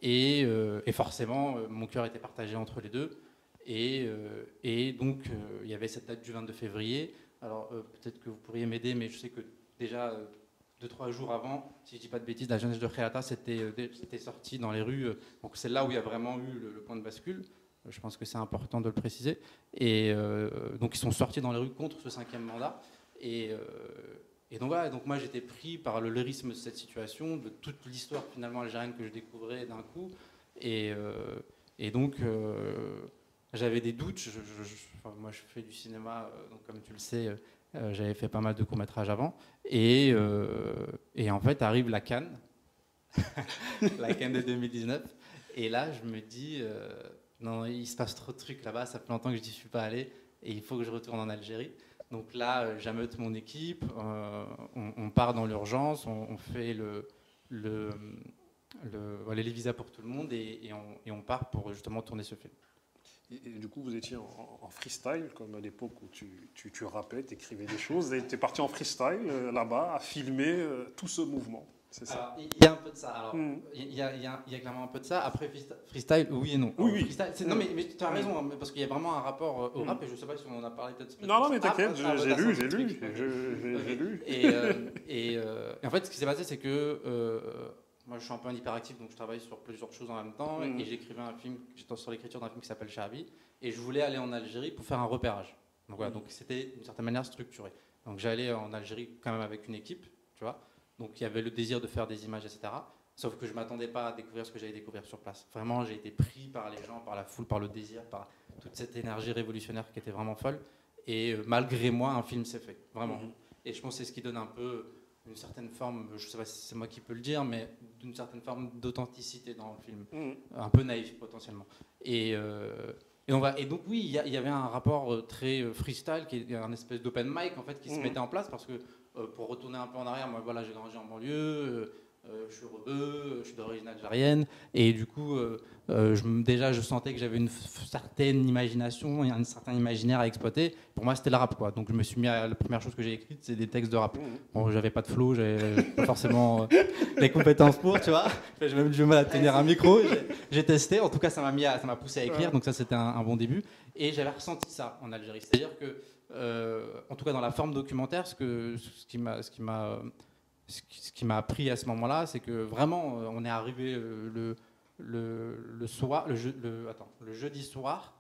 Et forcément, mon cœur était partagé entre les deux. Et donc, il y avait cette date du 22 février. Alors, peut-être que vous pourriez m'aider, mais je sais que déjà, 2-3 jours avant, si je ne dis pas de bêtises, la jeunesse de Khéata c'était sorti dans les rues. Donc, c'est là où il y a vraiment eu le point de bascule. Je pense que c'est important de le préciser. Et donc, ils sont sortis dans les rues contre ce 5e mandat. Et donc voilà, donc moi j'étais pris par le lyrisme de cette situation, de toute l'histoire finalement algérienne que je découvrais d'un coup. Et donc j'avais des doutes. Enfin, moi je fais du cinéma, donc comme tu le sais, j'avais fait pas mal de courts-métrages avant. Et en fait arrive la Cannes, la Cannes de 2019. Et là je me dis, non, il se passe trop de trucs là-bas, ça fait longtemps que je n'y suis pas allé et il faut que je retourne en Algérie. Donc là, j'ameute mon équipe, on part dans l'urgence, on fait les visas pour tout le monde et on part pour justement tourner ce film. Et du coup, vous étiez en freestyle, comme à l'époque où tu rappais, tu écrivais des choses, et tu es parti en freestyle là-bas à filmer tout ce mouvement. C'est ça. Il y a un peu de ça. Alors, il y a clairement un peu de ça. Après, freestyle, oui et non. Oui. Freestyle, non, mais tu as raison, hein, parce qu'il y a vraiment un rapport au rap, et je ne sais pas si on en a parlé peut-être. Non, mais t'inquiète, j'ai lu. Et en fait, ce qui s'est passé, c'est que moi, je suis un peu un hyperactif, donc je travaille sur plusieurs choses en même temps, et j'écrivais un film, j'étais sur l'écriture d'un film qui s'appelle Chahabi, et je voulais aller en Algérie pour faire un repérage. Donc voilà, donc c'était d'une certaine manière structuré. Donc j'allais en Algérie quand même avec une équipe, tu vois. Donc il y avait le désir de faire des images, etc. Sauf que je ne m'attendais pas à découvrir ce que j'allais découvrir sur place. Vraiment, j'ai été pris par les gens, par la foule, par le désir, par toute cette énergie révolutionnaire qui était vraiment folle. Et malgré moi, un film s'est fait, vraiment. Et je pense que c'est ce qui donne un peu une certaine forme, je ne sais pas si c'est moi qui peux le dire, mais d'une certaine forme d'authenticité dans le film. Un peu naïf potentiellement. Et donc oui, il y avait un rapport très freestyle, qui est un espèce d'open mic en fait, qui se mettait en place parce que pour retourner un peu en arrière, moi voilà, j'ai grandi en banlieue, je suis rebeu, je suis d'origine algérienne, et du coup, déjà je sentais que j'avais une certaine imagination, un certain imaginaire à exploiter. Pour moi, c'était le rap, quoi. Donc je me suis mis à la première chose que j'ai écrite, c'est des textes de rap. Bon, j'avais pas de flow, j'avais pas forcément les compétences pour, tu vois. J'ai même du mal à tenir un micro. J'ai testé, en tout cas, ça m'a poussé à écrire, donc ça c'était un bon début. Et j'avais ressenti ça en Algérie, c'est-à-dire que en tout cas dans la forme documentaire, ce qui m'a appris à ce moment-là, c'est que vraiment on est arrivé le jeudi soir,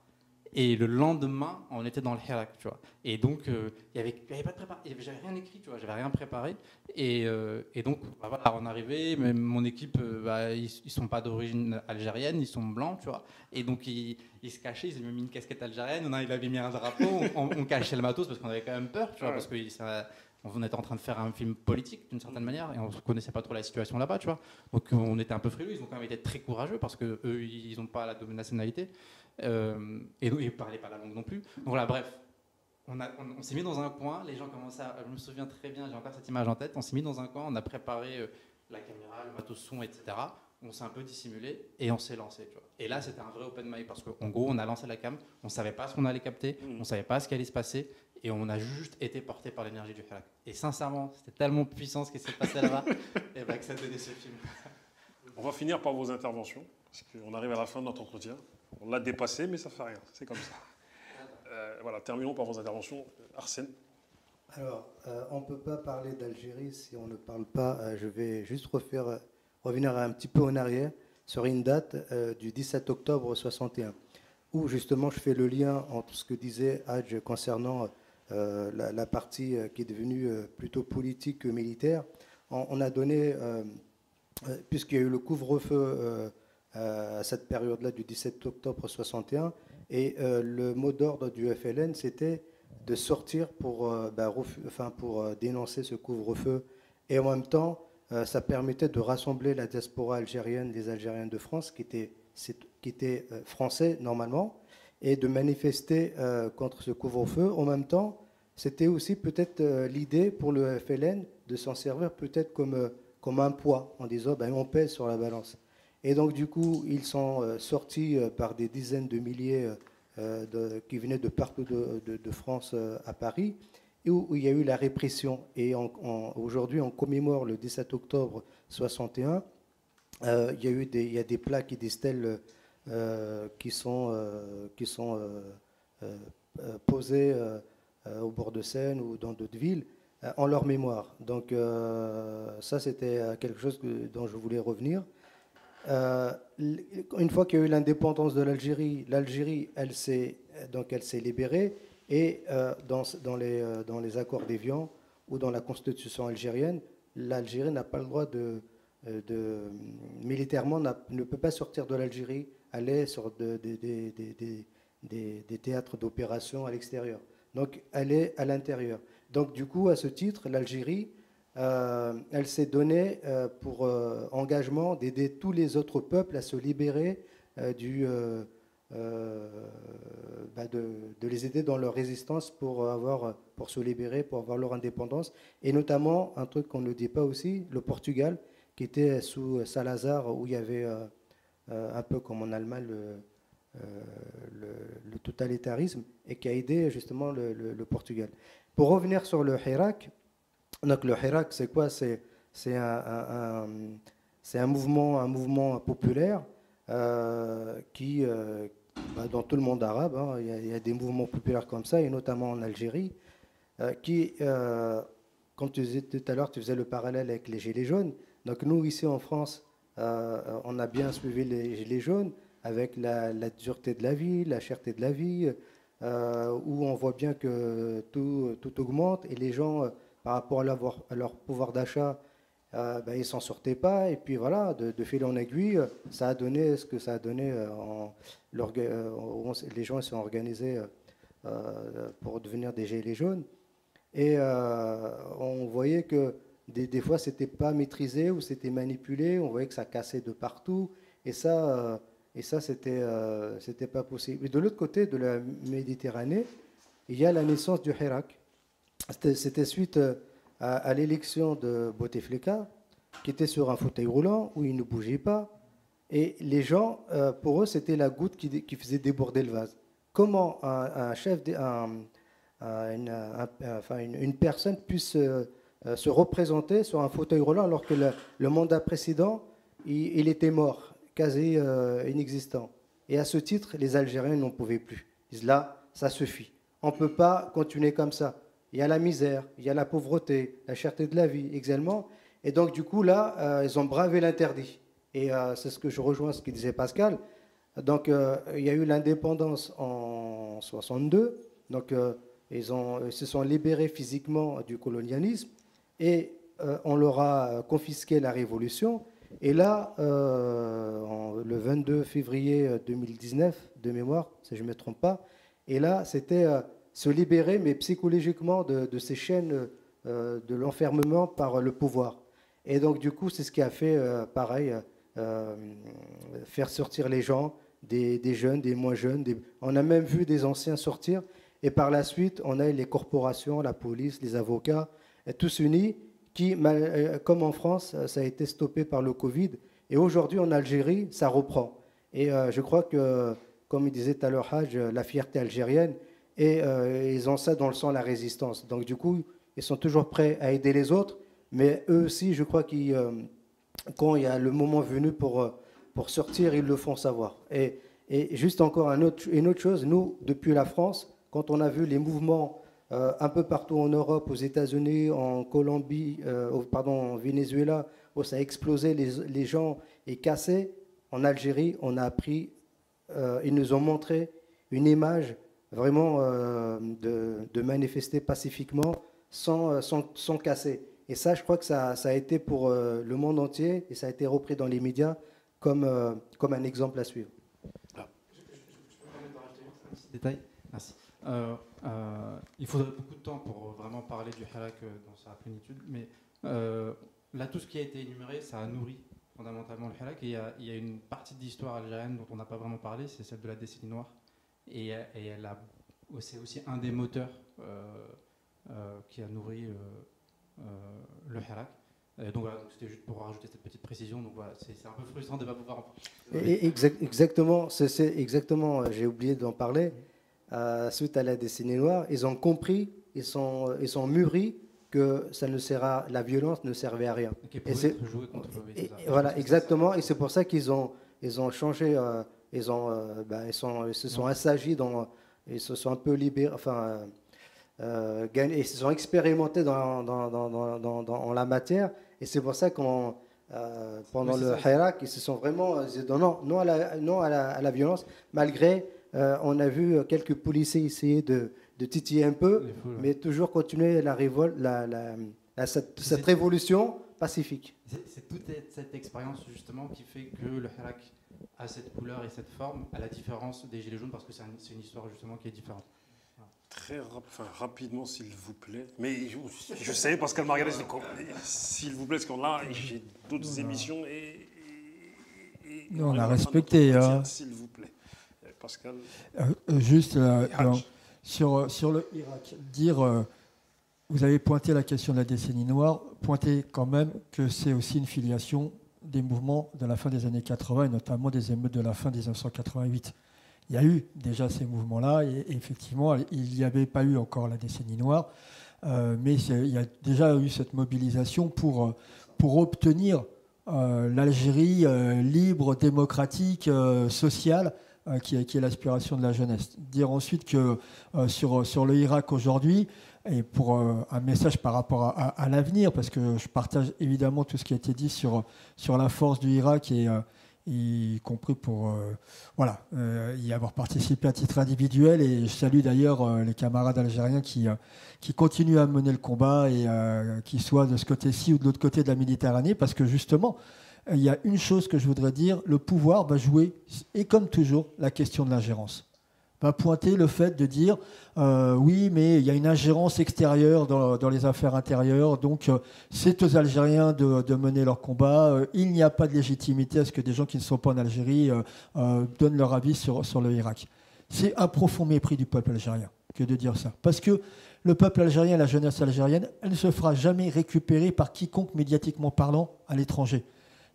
et le lendemain on était dans le Hirak, tu vois. Et donc il y avait pas de préparation, j'avais rien écrit, tu vois, j'avais rien préparé, et donc bah, voilà, on est arrivé, même mon équipe ils sont pas d'origine algérienne, ils sont blancs, tu vois, et donc ils se cachaient, ils avaient mis une casquette algérienne, il avait mis un drapeau, on cachait le matos parce qu'on avait quand même peur, tu vois, parce que on était en train de faire un film politique d'une certaine manière et on ne connaissait pas trop la situation là-bas, tu vois. Donc on était un peu frileux, ils ont quand même été très courageux parce qu'eux, ils n'ont pas la double nationalité et ils ne parlaient pas la langue non plus. Donc voilà, bref, on s'est mis dans un coin, les gens commençaient à... Je me souviens très bien, j'ai encore cette image en tête, on s'est mis dans un coin, on a préparé la caméra, le matos son, etc. On s'est un peu dissimulé et on s'est lancé. Tu vois. Et là, c'était un vrai open mic parce qu'en gros, on a lancé la cam, on ne savait pas ce qu'on allait capter, on ne savait pas ce qui allait se passer et on a juste été porté par l'énergie du Hirak. Et sincèrement, c'était tellement puissant ce qui s'est passé là-bas et que ça donnait ce film. On va finir par vos interventions, parce qu'on arrive à la fin de notre entretien. On l'a dépassé, mais ça ne fait rien, c'est comme ça. Voilà, terminons par vos interventions. Arsène. Alors, on ne peut pas parler d'Algérie si on ne parle pas. Je vais juste revenir un petit peu en arrière sur une date du 17 octobre 61, où justement je fais le lien entre ce que disait Hadj concernant la partie qui est devenue plutôt politique que militaire. On a donné, puisqu'il y a eu le couvre-feu à cette période-là du 17 octobre 61, et le mot d'ordre du FLN, c'était de sortir pour dénoncer ce couvre-feu. Et en même temps, ça permettait de rassembler la diaspora algérienne, les Algériens de France, qui étaient français normalement, et de manifester contre ce couvre-feu. En même temps, c'était aussi peut-être l'idée pour le FLN de s'en servir peut-être comme un poids, en disant on pèse sur la balance. Et donc du coup, ils sont sortis par des dizaines de milliers qui venaient de partout de France à Paris, et où il y a eu la répression. Et aujourd'hui, on commémore le 17 octobre 61. Il y a des plaques et des stèles qui sont posées au bord de Seine ou dans d'autres villes en leur mémoire. Donc ça, c'était quelque chose dont je voulais revenir. Une fois qu'il y a eu l'indépendance de l'Algérie, elle s'est libérée, et dans les accords d'Évian ou dans la constitution algérienne, l'Algérie n'a pas le droit militairement ne peut pas sortir de l'Algérie, aller sur des théâtres d'opération à l'extérieur. Donc elle est à l'intérieur. Donc du coup, à ce titre, l'Algérie, elle s'est donnée pour engagement d'aider tous les autres peuples à se libérer de les aider dans leur résistance pour se libérer, pour avoir leur indépendance. Et notamment, un truc qu'on ne dit pas aussi, le Portugal, qui était sous Salazar, où il y avait un peu comme en Allemagne le totalitarisme, et qui a aidé justement le Portugal. Pour revenir sur le Hirak, donc le Hirak, c'est quoi? C'est un mouvement populaire qui, dans tout le monde arabe, hein, il y a des mouvements populaires comme ça, et notamment en Algérie, qui, comme tu disais tout à l'heure, tu faisais le parallèle avec les Gilets jaunes. Donc nous, ici en France, on a bien suivi les Gilets jaunes avec la dureté de la vie, la cherté de la vie, où on voit bien que tout augmente, et les gens, par rapport à leur pouvoir d'achat, ils ne s'en sortaient pas. Et puis voilà, de fil en aiguille, ça a donné ce que ça a donné. Les gens se sont organisés pour devenir des Gilets jaunes. Et on voyait que des fois, ce n'était pas maîtrisé ou c'était manipulé. On voyait que ça cassait de partout. Et ça, c'était pas possible. Et de l'autre côté de la Méditerranée, il y a la naissance du Hirak. C'était suite à l'élection de Bouteflika, qui était sur un fauteuil roulant où il ne bougeait pas. Et les gens, pour eux, c'était la goutte qui faisait déborder le vase. Comment une personne puisse se représenter sur un fauteuil roulant alors que le mandat précédent, il était mort, quasi inexistant. Et à ce titre, les Algériens n'en pouvaient plus. Ils disent là, ça suffit. On ne peut pas continuer comme ça. Il y a la misère, il y a la pauvreté, la cherté de la vie également. Et donc, du coup, là, ils ont bravé l'interdit. Et c'est ce que je rejoins, ce que disait Pascal. Donc, il y a eu l'indépendance en 62. Donc, ils se sont libérés physiquement du colonialisme. Et on leur a confisqué la révolution. Et là, le 22 février 2019, de mémoire, si je ne me trompe pas, et là, c'était se libérer, mais psychologiquement, de ces chaînes de l'enfermement par le pouvoir. Et donc, du coup, c'est ce qui a fait, pareil, faire sortir les gens, des jeunes, des moins jeunes. On a même vu des anciens sortir. Et par la suite, on a les corporations, la police, les avocats, tous unis, qui, comme en France, ça a été stoppé par le Covid. Et aujourd'hui, en Algérie, ça reprend. Et je crois que, comme il disait tout à l'heure Hadj, la fierté algérienne, et ils ont ça dans le sang, la résistance. Donc du coup, ils sont toujours prêts à aider les autres, mais eux aussi, je crois qu'ils, quand il y a le moment venu pour sortir, ils le font savoir. Et juste encore une autre chose, nous, depuis la France, quand on a vu les mouvements un peu partout en Europe, aux États-Unis, en Colombie, en Venezuela, où ça a explosé, les gens et cassé, en Algérie, on a appris, ils nous ont montré une image vraiment de manifester pacifiquement sans casser. Et ça, je crois que ça a été pour le monde entier et ça a été repris dans les médias comme un exemple à suivre. Détail. Merci. Il faudrait beaucoup de temps pour vraiment parler du Hirak dans sa plénitude, mais là, tout ce qui a été énuméré, ça a nourri fondamentalement le Hirak. Et il y a une partie de l'histoire algérienne dont on n'a pas vraiment parlé, c'est celle de la décennie noire. Et c'est aussi un des moteurs qui a nourri le Hirak. Donc voilà, c'était juste pour rajouter cette petite précision. Donc voilà, c'est un peu frustrant de ne pas pouvoir en parler. Exactement, c'est exactement, j'ai oublié d'en parler. Suite à la décennie noire, ils ont compris, ils sont mûris que la violence ne servait à rien. Voilà, exactement, et c'est pour ça qu'ils ont changé, ils se sont assagis, ils se sont un peu libérés, ils se sont expérimentés en la matière, et c'est pour ça qu'on pendant le Hirak, ils se sont vraiment dit non à la violence, malgré on a vu quelques policiers essayer de titiller un peu, mais toujours continuer la révolte, cette révolution pacifique. C'est toute cette expérience justement qui fait que le Hirak a cette couleur et cette forme, à la différence des Gilets jaunes, parce que c'est une histoire justement qui est différente. Rapidement, s'il vous plaît. Mais je sais, Pascal Margaret, s'il vous plaît, parce qu'on a j'ai d'autres émissions et on a respecté. S'il vous plaît, Pascal. Juste sur le Irak, vous avez pointé la question de la décennie noire, pointé quand même que c'est aussi une filiation des mouvements de la fin des années 80 et notamment des émeutes de la fin des 1988. Il y a eu déjà ces mouvements-là et effectivement, il n'y avait pas eu encore la décennie noire, mais il y a déjà eu cette mobilisation pour obtenir l'Algérie libre, démocratique, sociale, qui est l'aspiration de la jeunesse. Dire ensuite que sur le Irak aujourd'hui, et pour un message par rapport à l'avenir, parce que je partage évidemment tout ce qui a été dit sur la force du Irak et y compris pour y avoir participé à titre individuel. Et je salue d'ailleurs les camarades algériens qui continuent à mener le combat et qui soient de ce côté-ci ou de l'autre côté de la Méditerranée, parce que justement, il y a une chose que je voudrais dire, le pouvoir va jouer, et comme toujours, la question de l'ingérence. Va pointer le fait de dire oui, mais il y a une ingérence extérieure dans les affaires intérieures, donc c'est aux Algériens de mener leur combat. Il n'y a pas de légitimité à ce que des gens qui ne sont pas en Algérie donnent leur avis sur le Irak. C'est un profond mépris du peuple algérien que de dire ça. Parce que le peuple algérien, la jeunesse algérienne, elle ne se fera jamais récupérer par quiconque médiatiquement parlant à l'étranger.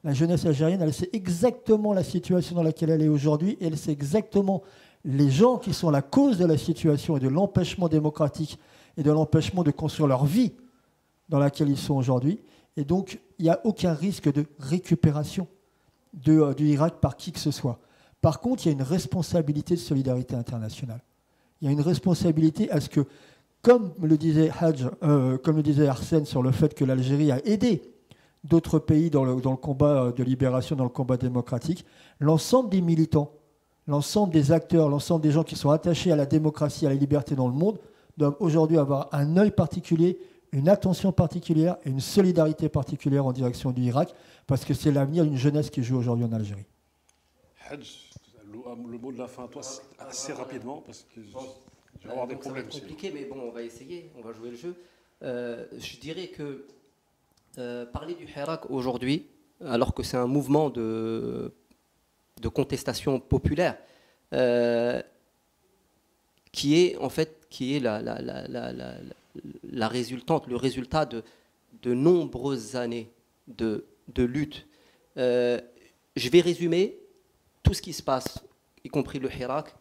La jeunesse algérienne, elle sait exactement la situation dans laquelle elle est aujourd'hui et elle sait exactement les gens qui sont la cause de la situation et de l'empêchement démocratique et de l'empêchement de construire leur vie dans laquelle ils sont aujourd'hui. Et donc, il n'y a aucun risque de récupération du Irak par qui que ce soit. Par contre, il y a une responsabilité de solidarité internationale. Il y a une responsabilité à ce que, comme le disait Hadj, comme le disait Arsène sur le fait que l'Algérie a aidé d'autres pays dans le combat de libération, dans le combat démocratique, l'ensemble des militants, l'ensemble des acteurs, l'ensemble des gens qui sont attachés à la démocratie, à la liberté dans le monde, doivent aujourd'hui avoir un œil particulier, une attention particulière et une solidarité particulière en direction du Irak, parce que c'est l'avenir d'une jeunesse qui joue aujourd'hui en Algérie. Hadj, le mot de la fin, toi, assez rapidement, parce que je vais avoir des problèmes. C'est compliqué, mais bon, on va essayer, on va jouer le jeu. Je dirais que parler du Hirak aujourd'hui, alors que c'est un mouvement de contestation populaire, qui est la résultante, le résultat de nombreuses années de lutte. Je vais résumer tout ce qui se passe, y compris le Hirak,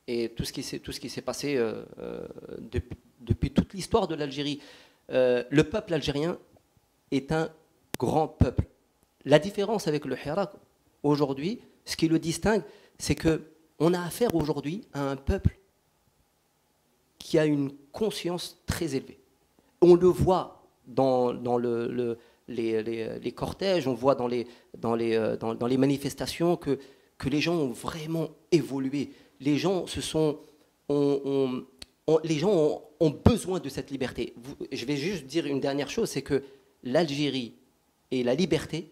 et tout ce qui s'est passé depuis toute l'histoire de l'Algérie. Le peuple algérien est un grand peuple. La différence avec le Hirak, aujourd'hui, ce qui le distingue, c'est qu'on a affaire aujourd'hui à un peuple qui a une conscience très élevée. On le voit dans les cortèges, on voit dans les manifestations que les gens ont vraiment évolué. Les gens ont besoin de cette liberté. Je vais juste dire une dernière chose, c'est que l'Algérie et la liberté,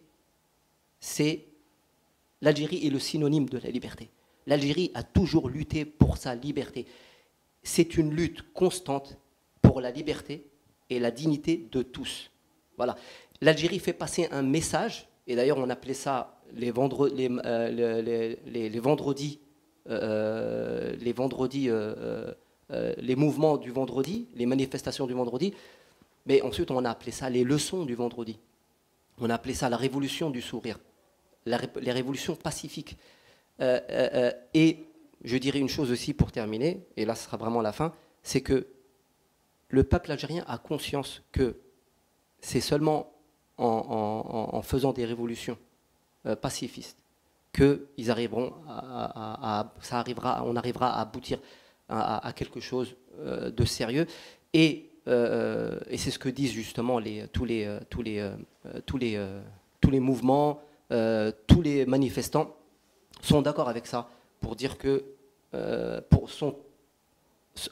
l'Algérie est le synonyme de la liberté. L'Algérie a toujours lutté pour sa liberté. C'est une lutte constante pour la liberté et la dignité de tous. Voilà. L'Algérie fait passer un message, et d'ailleurs on appelait ça les vendredis, les mouvements du vendredi, les manifestations du vendredi, mais ensuite on a appelé ça les leçons du vendredi. On a appelé ça la révolution du sourire, les révolutions pacifiques. Et je dirais une chose aussi pour terminer, et là ce sera vraiment la fin, c'est que le peuple algérien a conscience que c'est seulement en faisant des révolutions pacifistes qu'ils arriveront on arrivera à aboutir à quelque chose de sérieux. Et c'est ce que disent justement tous les mouvements, tous les manifestants sont d'accord avec ça pour dire que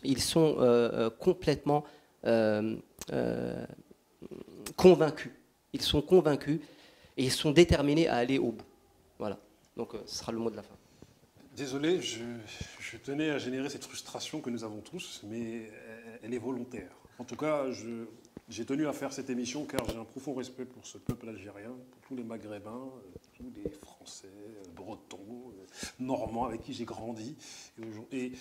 ils sont complètement convaincus. Ils sont convaincus et ils sont déterminés à aller au bout. Voilà. Donc ce sera le mot de la fin. Désolé, je tenais à générer cette frustration que nous avons tous, mais elle est volontaire. En tout cas, j'ai tenu à faire cette émission car j'ai un profond respect pour ce peuple algérien, pour tous les Maghrébins, tous les Français, Bretons, Normands avec qui j'ai grandi. Et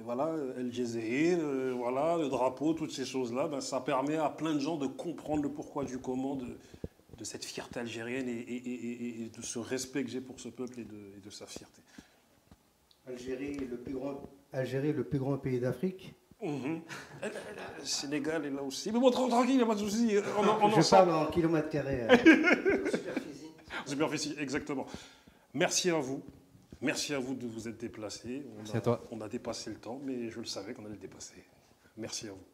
voilà, El Jazeera, voilà, le drapeau, toutes ces choses-là, ben, ça permet à plein de gens de comprendre le pourquoi du comment de cette fierté algérienne et de ce respect que j'ai pour ce peuple et de sa fierté. Algérie, le plus grand pays d'Afrique. Le Sénégal est là aussi. Mais bon, tranquille, il n'y a pas de souci. Je parle en kilomètres carrés. Superficie, exactement. Merci à vous. Merci à vous de vous être déplacés. Merci à toi. On a dépassé le temps, mais je le savais qu'on allait le dépasser. Merci à vous.